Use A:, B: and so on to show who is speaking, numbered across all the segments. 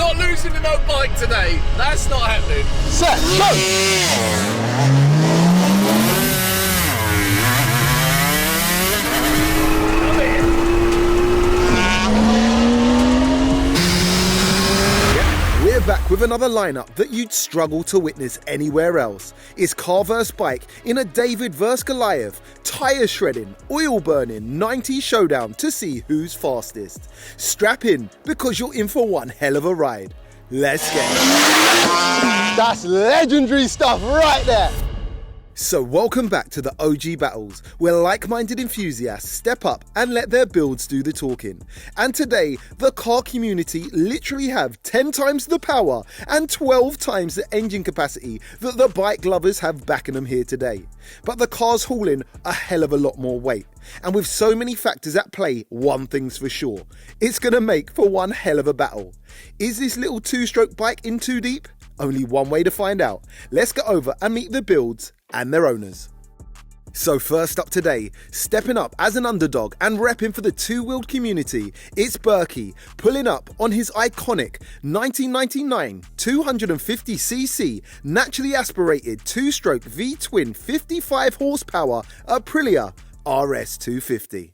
A: not losing to no bike today. That's not happening.
B: Set, go! We're back with another lineup that you'd struggle to witness anywhere else. It's car vs bike in a David vs Goliath, tyre shredding, oil burning 90 showdown to see who's fastest. Strap in because you're in for one hell of a ride. Let's get it. That's legendary stuff right there. So welcome back to the OG battles, where like-minded enthusiasts step up and let their builds do the talking. And today, the car community literally have 10 times the power and 12 times the engine capacity that the bike lovers have backing them here today. But the car's hauling a hell of a lot more weight. And with so many factors at play, one thing's for sure, it's gonna make for one hell of a battle. Is this little two-stroke bike in too deep? Only one way to find out. Let's get over and meet the builds and their owners. So first up today, stepping up as an underdog and repping for the two-wheeled community, it's BIRKY, pulling up on his iconic 1999 250cc naturally aspirated two-stroke V-twin 55 horsepower Aprilia RS250.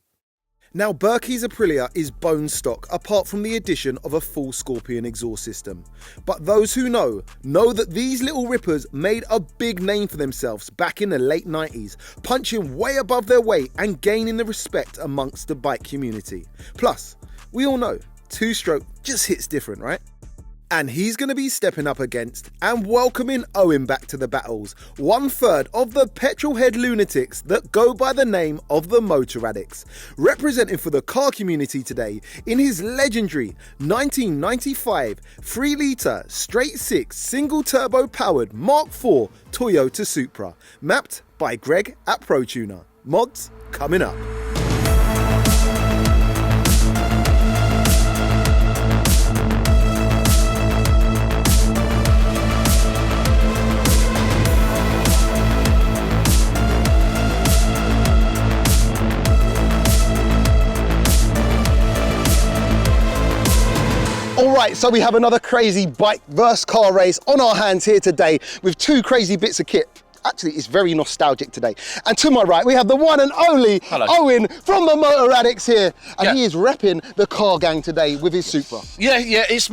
B: Now, BIRKY's Aprilia is bone stock apart from the addition of a full Scorpion exhaust system. But those who know that these little rippers made a big name for themselves back in the late 90s, punching way above their weight and gaining the respect amongst the bike community. Plus, we all know, two-stroke just hits different, right? And he's going to be stepping up against and welcoming Owen back to the battles, 1/3 of the petrolhead lunatics that go by the name of the Motor Addicts, representing for the car community today in his legendary 1995 3-litre straight-six single-turbo powered Mark IV Toyota Supra, mapped by Greg at ProTuner. Mods coming up. Alright, so we have another crazy bike versus car race on our hands here today with two crazy bits of kit. Actually, it's very nostalgic today. And to my right, we have the one and only Owen from the Motor Addicts here. And he is repping the car gang today with his Supra.
A: Yeah, it's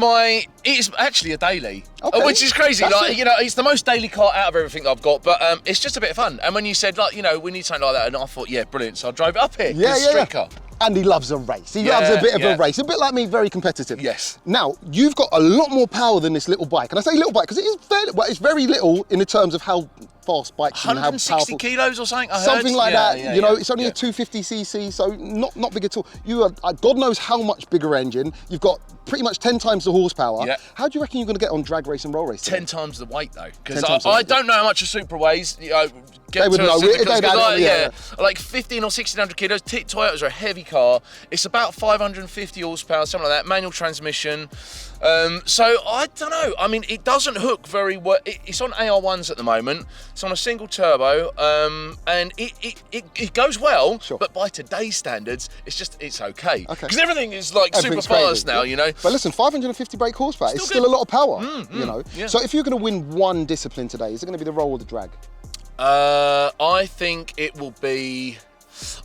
A: actually a daily, which is crazy. Like, you know, it's the most daily car out of everything that I've got, but it's just a bit of fun. And when you said, like, you know, we need something like that, and I thought, yeah, brilliant. So I drove it up here. Street car.
B: And he loves a race. He loves a bit of a race. A bit like me, very competitive.
A: Yes.
B: Now, you've got a lot more power than this little bike. And I say little bike because it is fairly, well, it's very little in the terms of how fast bikes and how powerful.
A: 160 kilos or something, I heard.
B: Something like that. You know, it's only a 250cc, so not big at all. You have, God knows how much bigger engine. You've got pretty much 10 times the horsepower. Yeah. How do you reckon you're going to get on drag race and roll race today?
A: 10 times the weight, though. Because I don't know how much a Supra weighs. You know,
B: they would know.
A: Like 15 or 1600 kilos. Toyotas are a heavy car. It's about 550 horsepower, something like that. Manual transmission. So I don't know. I mean, it doesn't hook very well. It's on AR1s at the moment. It's on a single turbo, and it goes well. Sure. But by today's standards, it's okay. Because everything is like super fast now, you know.
B: But listen, 550 brake horsepower is still a lot of power. You know. Yeah. So if you're going to win one discipline today, is it going to be the roll or the drag?
A: I think it will be.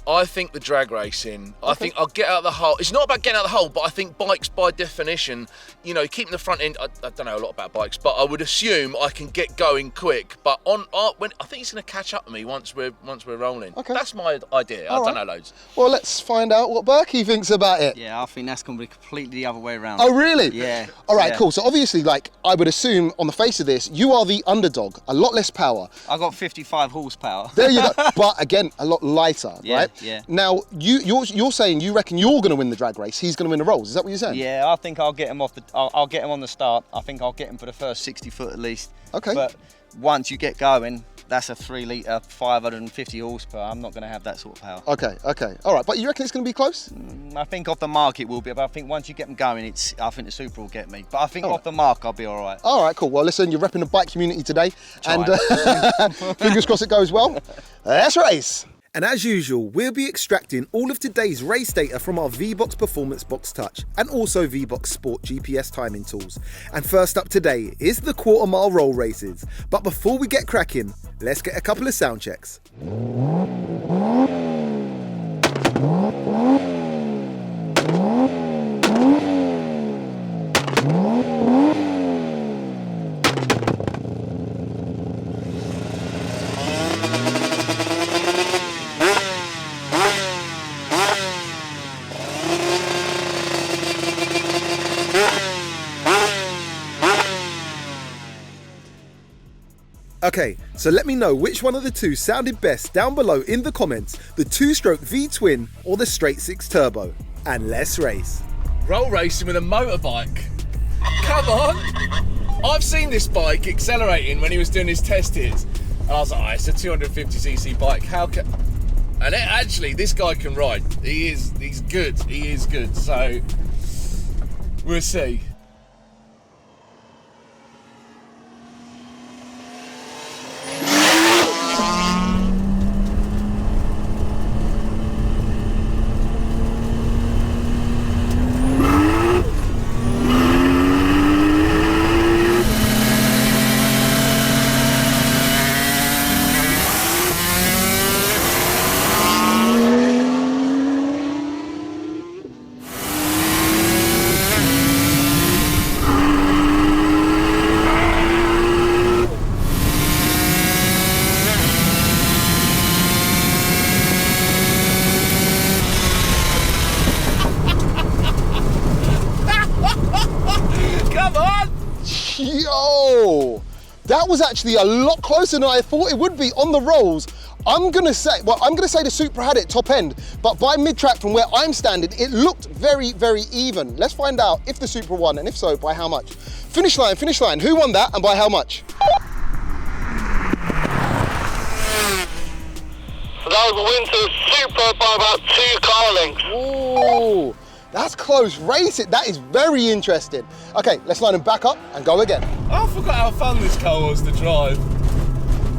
A: I think the drag racing. I think I'll get out of the hole. It's not about getting out of the hole, but I think bikes by definition, you know, keeping the front end. I don't know a lot about bikes, but I would assume I can get going quick. But when I think it's going to catch up to me once we're rolling. That's my idea. I don't know loads.
B: Well, let's find out what BIRKY thinks about it.
C: Yeah, I think that's going to be completely the other way around.
B: Oh, really?
C: Yeah.
B: All right, cool. So obviously, like, I would assume on the face of this, you are the underdog. A lot less power.
C: I got 55 horsepower.
B: There you go. But again, a lot lighter, right?
C: Yeah.
B: Now, you're saying you reckon you're going to win the drag race. He's going to win the rolls. Is that what you're saying?
C: Yeah, I think I'll get him off the. I'll get him on the start. I think I'll get him for the first 60 foot at least.
B: Okay.
C: But once you get going, that's a 3-litre, 550 horsepower. I'm not going to have that sort of power.
B: Okay. All right, but you reckon it's going to be close?
C: I think off the mark it will be, but I think once you get them going, I think the Supra will get me. But I think off the mark I'll be all right.
B: All right, cool. Well, listen, you're repping the bike community today, and fingers crossed it goes well. Let's race. And as usual, we'll be extracting all of today's race data from our VBox Performance Box Touch and also VBox Sport GPS timing tools. And first up today is the quarter mile roll races. But before we get cracking, let's get a couple of sound checks. Okay, so let me know which one of the two sounded best down below in the comments, the 2-stroke V-twin or the straight 6 turbo. And let's race.
A: Roll racing with a motorbike. Come on. I've seen this bike accelerating when he was doing his test hits. And I was like, oh, it's a 250cc bike. How can... And actually, this guy can ride. He's good. He is good. So, we'll see.
B: Yo, that was actually a lot closer than I thought it would be on the rolls. I'm gonna say the Supra had it top end, but by mid-track from where I'm standing, it looked very, very even. Let's find out if the Supra won, and if so, by how much. Finish line, who won that and by how much?
D: That was a win to Supra by about 2 car lengths.
B: Oh, that's close racing. That is very interesting. Okay, let's line them back up and go again.
A: I forgot how fun this car was to drive.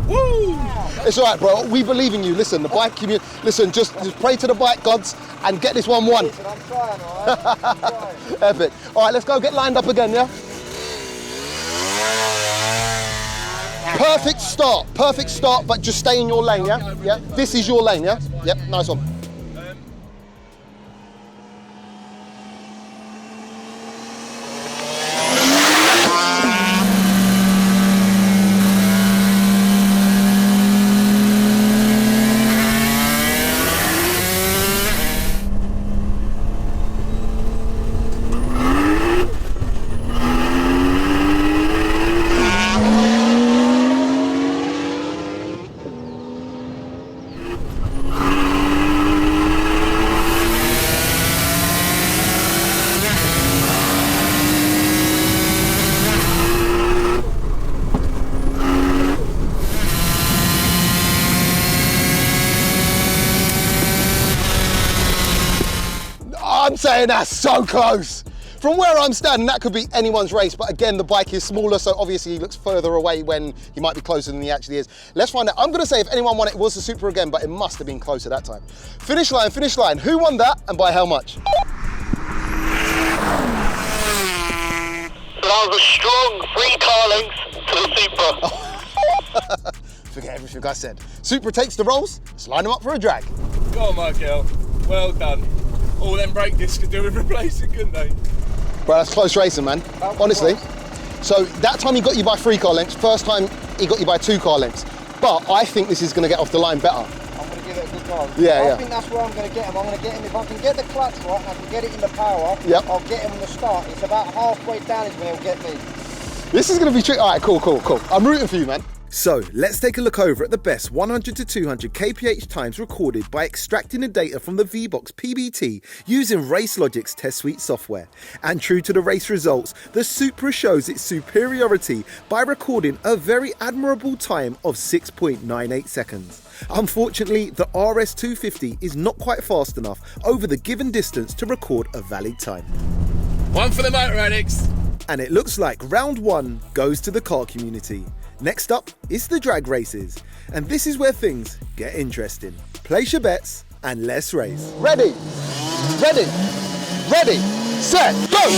A: Woo!
B: It's all right, bro. We believe in you. Listen, the bike community. Listen, just pray to the bike gods and get this one won.
C: Listen, I'm trying, all right? I'm trying.
B: Epic. All right, let's go get lined up again, yeah? Perfect start, but just stay in your lane, yeah? Yeah, this is your lane, yeah? Yep, nice one. I'm saying that's so close. From where I'm standing, that could be anyone's race, but again, the bike is smaller, so obviously he looks further away when he might be closer than he actually is. Let's find out. I'm gonna say if anyone won it, it was the Supra again, but it must have been closer that time. Finish line. Who won that and by how much?
D: So that was a strong 3 car lengths to the Supra.
B: Forget everything I said. Supra takes the rolls, let's line them up for a drag.
A: Go on, Michael. Well done. All them brake discs could do with replacing, couldn't they?
B: Bro, that's close racing, man. Honestly. So that time he got you by 3 car lengths, first time he got you by 2 car lengths. But I think this is going to get off the line better.
C: I'm going to give it a good go.
B: Yeah.
C: I think that's where I'm going to get him. I'm going to get him, if I can get the clutch right and I can get it in the power,
B: yep.
C: I'll get him in the start. It's about halfway down is where he'll get me.
B: This is going to be tricky. All right, cool. I'm rooting for you, man. So let's take a look over at the best 100 to 200 kph times recorded by extracting the data from the VBox PBT using RaceLogic's test suite software. And true to the race results, the Supra shows its superiority by recording a very admirable time of 6.98 seconds. Unfortunately, the RS250 is not quite fast enough over the given distance to record a valid time.
A: One for the motor addicts.
B: And it looks like round 1 goes to the car community. Next up is the drag races, and this is where things get interesting. Place your bets and let's race.
E: Ready, ready, ready, set, go!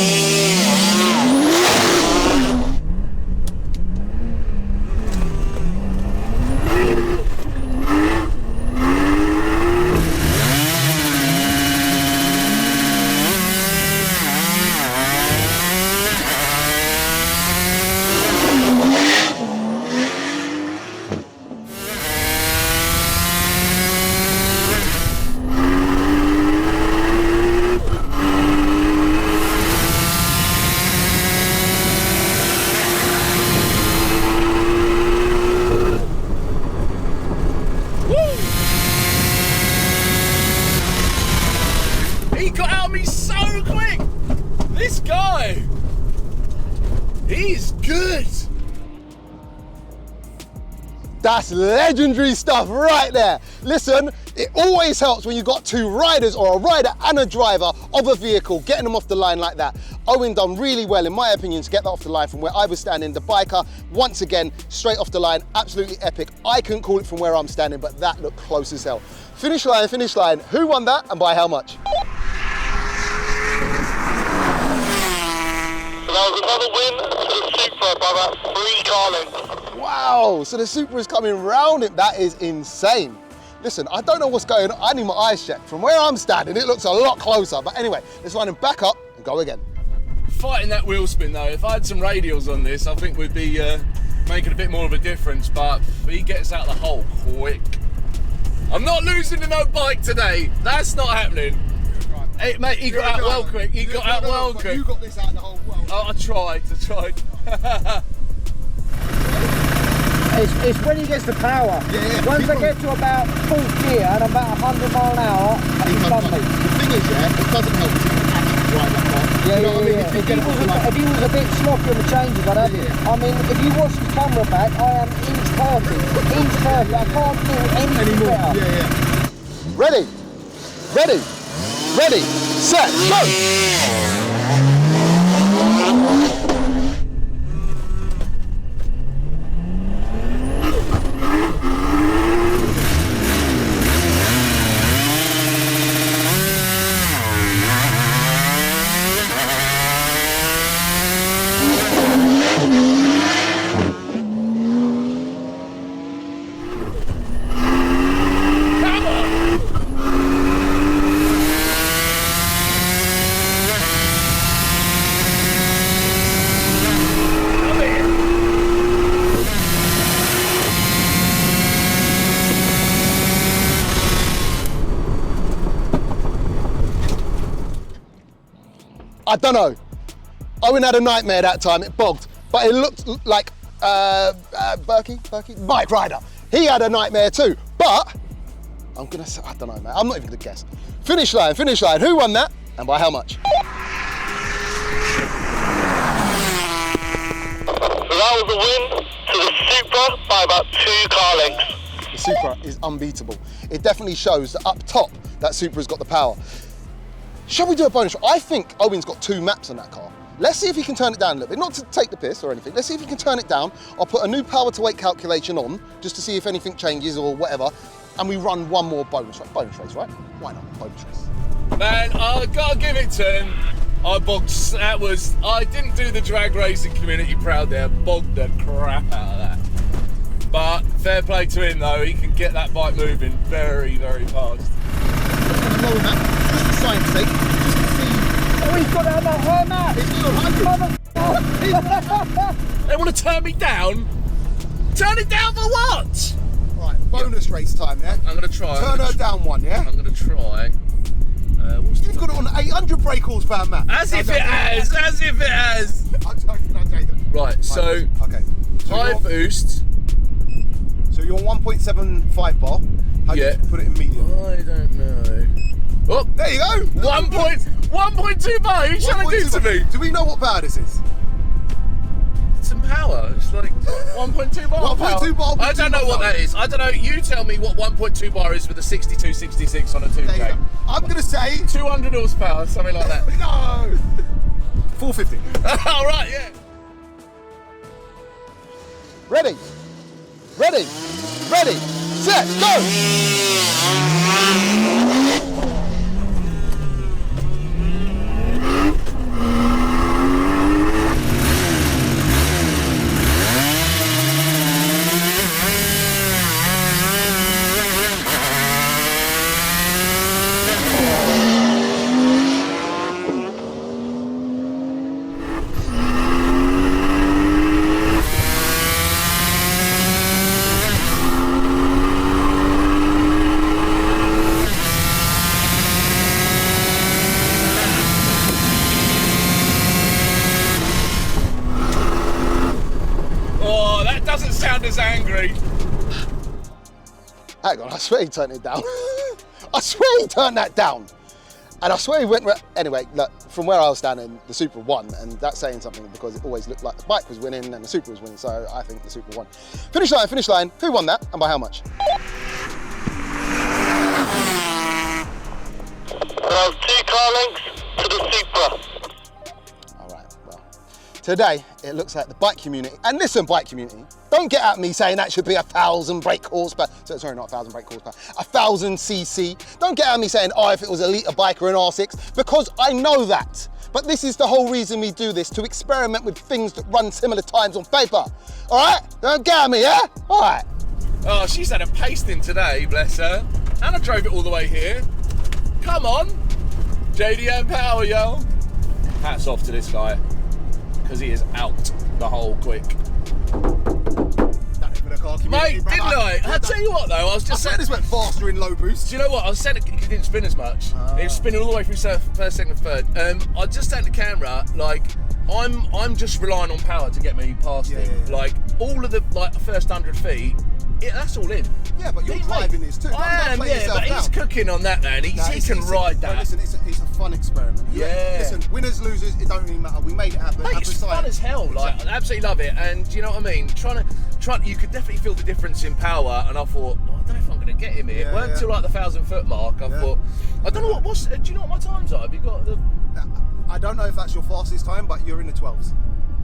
A: He got out of me so quick! This guy! He's good!
E: That's legendary stuff right there. Listen, it always helps when you've got two riders or a rider and a driver of a vehicle, getting them off the line like that. Owen done really well, in my opinion, to get that off the line from where I was standing. The biker, once again, straight off the line, absolutely epic. I couldn't call it from where I'm standing, but that looked close as hell. Finish line, finish line. Who won that and by how much?
D: So that was another win to the Supra by about 3 car lengths.
E: Wow, so the Supra is coming round it. That is insane. Listen, I don't know what's going on. I need my eyes checked. From where I'm standing, it looks a lot closer. But anyway, let's line him back up and go again.
A: Fighting that wheel spin though, if I had some radials on this, I think we'd be making a bit more of a difference, but he gets out of the hole quick. I'm not losing to no bike today. That's not happening. Hey, mate, he got out well quick. He got out well quick.
E: You got this out the hole well.
A: Oh, I tried.
F: It's when he gets the power.
E: Yeah.
F: Once I get to about 4th gear and about 100 mile an hour, he's done me.
E: The thing is, yeah, it doesn't help if you can actually drive that car.
F: Yeah,
E: You know what I mean?
F: yeah.
E: If you get it off the line.
F: If he was a bit sloppy on the changes, I'd have
E: Yeah.
F: I mean, if you watch the camera back, I am inch perfect. Inch perfect. I can't do anything better.
E: Yeah. Ready, ready, ready, set, go! I don't know. Owen had a nightmare that time, it bogged. But it looked like BIRKY, bike rider. He had a nightmare too. But, I'm gonna say, I don't know, man. I'm not even gonna guess. Finish line, who won that? And by how much?
D: So that was a win to the Supra by about 2 car lengths.
E: The Supra is unbeatable. It definitely shows that up top, that Supra's got the power. Shall we do a bonus? I think Owen's got 2 maps on that car. Let's see if he can turn it down a little bit. Not to take the piss or anything. Let's see if he can turn it down. I'll put a new power to weight calculation on, just to see if anything changes or whatever. And we run one more bonus race, right? Why not? Bonus race.
A: Man, I gotta give it to him. I didn't do the drag racing community proud there. Bogged the crap out of that. But fair play to him though. He can get that bike moving very, very fast.
E: Roll map, just for science sake, just to see.
F: Oh, he's got out that high map.
E: It's got 100.
A: They want to turn me down? Turn it down for what?
E: Right, bonus race time, yeah?
A: I'm gonna try.
E: Turn her down one, yeah?
A: I'm gonna try.
E: You've got it on 800 brake horsepower map.
A: As if it has.
E: I'm joking.
A: Right, so
E: Okay.
A: high boost.
E: So you're 1.75 bar. How do
A: Yeah.
E: you put it in medium?
A: I don't know. Oh,
E: There you go.
A: 1.2 bar. You trying to do to me?
E: Do we know what power this is?
A: Some power. It's like 1.2 bar.
E: 1.2 bar.
A: I don't know what that is. I don't know. You tell me what 1.2 bar is with a 6266 on a 2K.
E: There you go. I'm gonna say
A: 200 horsepower, something like that.
E: no. 450.
A: All right, yeah.
E: Ready? Ready, set, go!
A: Oh, that doesn't sound as angry.
E: Hang on, I swear he turned it down. I swear he turned that down. And I swear he went, anyway, look, from where I was standing, the Supra won, and that's saying something because it always looked like the bike was winning and the Supra was winning, so I think the Supra won. Finish line, who won that and by how much?
D: Well, 2 car lengths to the Supra.
E: All right, well, today it looks like the bike community, and listen bike community, don't get at me saying that should be 1,000 brake horsepower, sorry, not 1,000 brake horsepower, 1,000 cc. Don't get at me saying, oh, if it was a litre bike or an R6, because I know that. But this is the whole reason we do this, to experiment with things that run similar times on paper. All right, don't get at me, yeah? All right.
A: Oh, she's had a pasting today, bless her. And I drove it all the way here. Come on. JDM power, yo. Hats off to this guy, because he is out the hole quick. Mate, didn't I? I'll tell you what though, I was just saying
B: this went faster in low boost.
A: Do you know what? I was saying it didn't spin as much. It was spinning all the way through first, second, and third. I just saying to the camera, like, I'm just relying on power to get me past him. Like, all of the first 100 feet, that's all in.
B: Yeah, but you're driving this too.
A: I am, yeah, but he's cooking on that, man. He can ride that.
B: No, listen, it's a fun experiment. Listen, winners, losers, it don't really matter. We made it happen.
A: Mate, it's fun as hell. Like, I absolutely love it. And do you know what I mean? You could definitely feel the difference in power. And I thought, I don't know if I'm going to get him here. It weren't until like the 1,000-foot mark. I thought, I don't know do you know what my times are? Have you got the?
B: I don't know if that's your fastest time, but you're in the 12s.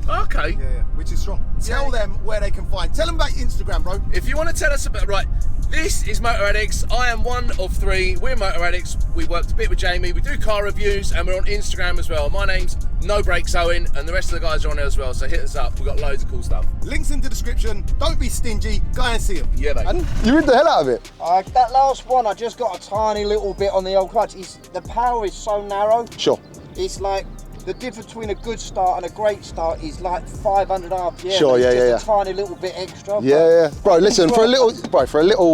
A: Okay.
B: Yeah, which is strong. Tell them where they can find. Tell them about Instagram, bro.
A: If you want to tell us about, right, this is Motor Addicts. I am one of 3. We're Motor Addicts. We worked a bit with Jamie. We do car reviews, and we're on Instagram as well. My name's No Brakes Owen, and the rest of the guys are on there as well. So hit us up. We've got loads of cool stuff.
B: Links in the description. Don't be stingy. Go and see them.
A: Yeah, mate.
E: And you rid the hell out of it.
F: That last one, I just got a tiny little bit on the old clutch. The power is so narrow.
E: Sure.
F: It's like the difference between a good start and a great start is like 500 RPM.
E: Sure, yeah,
F: just a tiny little bit extra.
E: Yeah. Bro, listen, for a little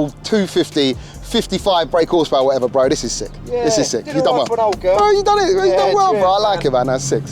E: 250, 55 brake horsepower, whatever, bro, this is sick.
F: Yeah,
E: this is sick.
F: You done well. For an old girl.
E: Bro, you done it. You done well,
F: cheers,
E: bro. I like it, man. That's sick.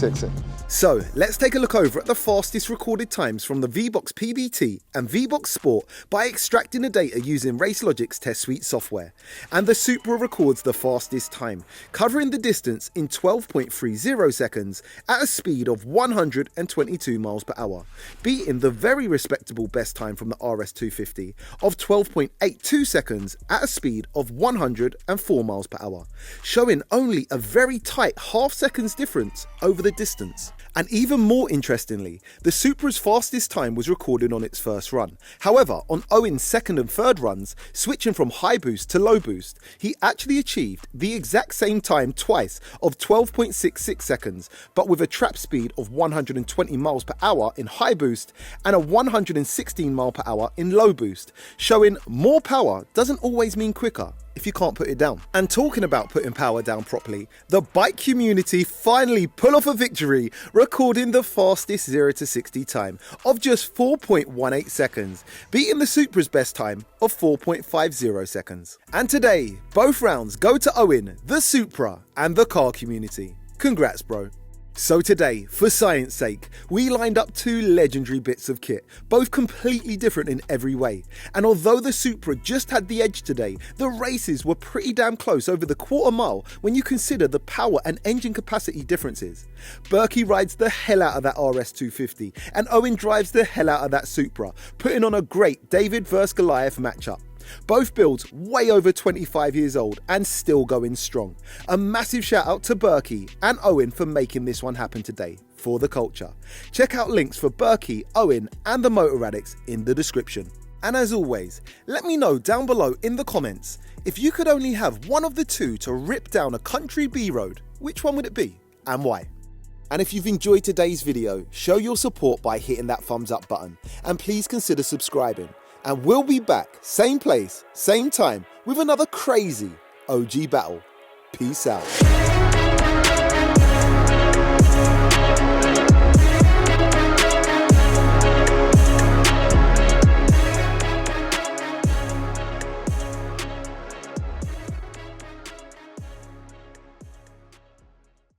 B: So, let's take a look over at the fastest recorded times from the VBox PBT and VBox Sport by extracting the data using RaceLogic's Test Suite software. And the Supra records the fastest time, covering the distance in 12.30 seconds at a speed of 122 miles per hour, beating the very respectable best time from the RS250 of 12.82 seconds at a speed of 104 miles per hour, showing only a very tight half seconds difference over the distance. And even more interestingly, the Supra's fastest time was recorded on its first run. However, on Owen's second and third runs, switching from high boost to low boost, he actually achieved the exact same time twice of 12.66 seconds, but with a trap speed of 120 miles per hour in high boost and a 116 mile per hour in low boost, showing more power doesn't always mean quicker if you can't put it down. And talking about putting power down properly, the bike community finally pull off a victory, recording the fastest 0 to 60 time of just 4.18 seconds, beating the Supra's best time of 4.50 seconds. And today, both rounds go to Owen, the Supra, and the car community. Congrats, bro. So today, for science sake, we lined up 2 legendary bits of kit, both completely different in every way. And although the Supra just had the edge today, the races were pretty damn close over the quarter mile when you consider the power and engine capacity differences. BIRKY rides the hell out of that RS250, and Owen drives the hell out of that Supra, putting on a great David vs Goliath matchup. Both builds way over 25 years old and still going strong. A massive shout out to BIRKY and Owen for making this one happen today for the culture. Check out links for BIRKY, Owen and the Motor Addicts in the description. And as always, let me know down below in the comments, if you could only have one of the two to rip down a country B road, which one would it be and why? And if you've enjoyed today's video, show your support by hitting that thumbs up button, and please consider subscribing. And we'll be back, same place, same time, with another crazy OG battle. Peace out.